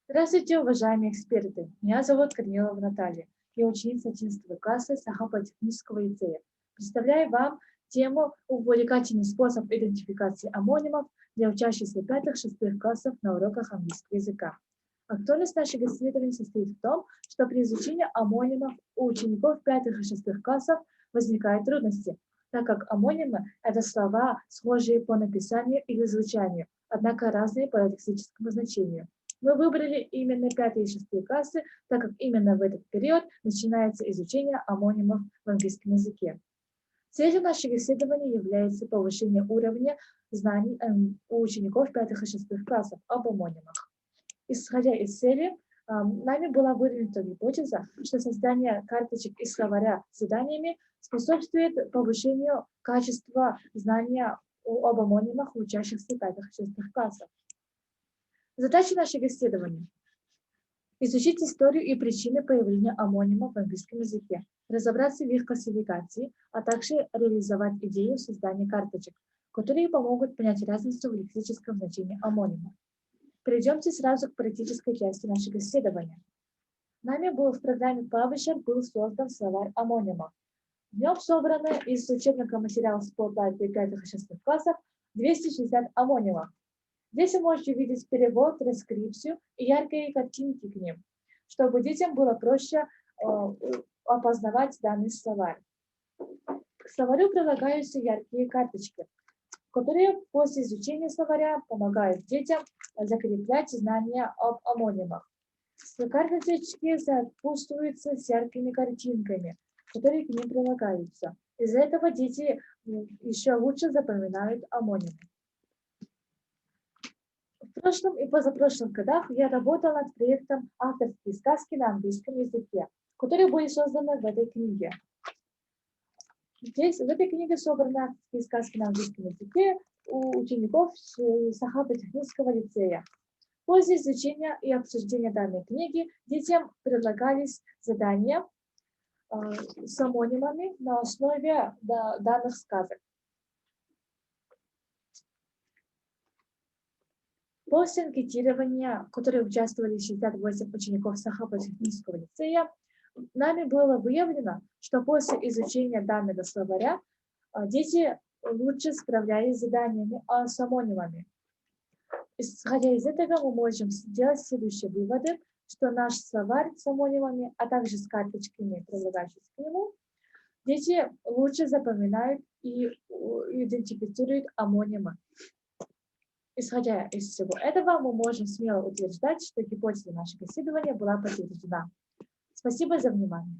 Здравствуйте, уважаемые эксперты. Меня зовут Корнилова Наталья. Я ученица 11 класса Сахаполитехнического лицея. Представляю вам тему «Увлекательный способ идентификации омонимов для учащихся 5-6 классов на уроках английского языка». Актуальность нашего исследования состоит в том, что при изучении омонимов у учеников 5-6 классов возникают трудности, так как омонимы– это слова, схожие по написанию или звучанию, однако разные по лексическому значению. Мы выбрали именно 5-6 классы, так как именно в этот период начинается изучение омонимов в английском языке. Целью нашего исследования является повышение уровня знаний у учеников 5-6 классов об омонимах. Исходя из цели, нами была выдвинута гипотеза, что создание карточек и словаря с заданиями способствует повышению качества знания об омонимах у учащихся 5-6 классов. Задача нашего исследования – изучить историю и причины появления омонимов в английском языке, разобраться в их классификации, а также реализовать идею создания карточек, которые помогут понять разницу в лексическом значении омонима. Перейдемте сразу к практической части нашего исследования. Нами в программе Publisher был создан словарь омонимов. В нем собрано из учебного материала Spotlight для 5-6 классов 260 омонимов. Здесь вы можете увидеть перевод, транскрипцию и яркие картинки к ним, чтобы детям было проще опознавать данный словарь. К словарю прилагаются яркие карточки, которые после изучения словаря помогают детям закреплять знания об омонимах. Карточки сопутствуются с яркими картинками, которые к ним прилагаются. Из-за этого дети еще лучше запоминают омонимы. В прошлом и позапрошлых годах я работала над проектом «Авторские сказки на английском языке», которые были созданы в этой книге. Здесь в этой книге собраны авторские сказки на английском языке у учеников Сахаполитехнического лицея. После изучения и обсуждения данной книги детям предлагались задания с омонимами на основе данных сказок. После анкетирования, в котором участвовали 68 учеников Сахаполитехнического лицея, нами было выявлено, что после изучения данного словаря дети лучше справлялись с заданиями с омонимами. Исходя из этого, мы можем сделать следующие выводы, что наш словарь с омонимами, а также с карточками, прилагающимися к нему, дети лучше запоминают и идентифицируют омонимы. Исходя из всего этого, мы можем смело утверждать, что гипотеза нашего исследования была подтверждена. Спасибо за внимание.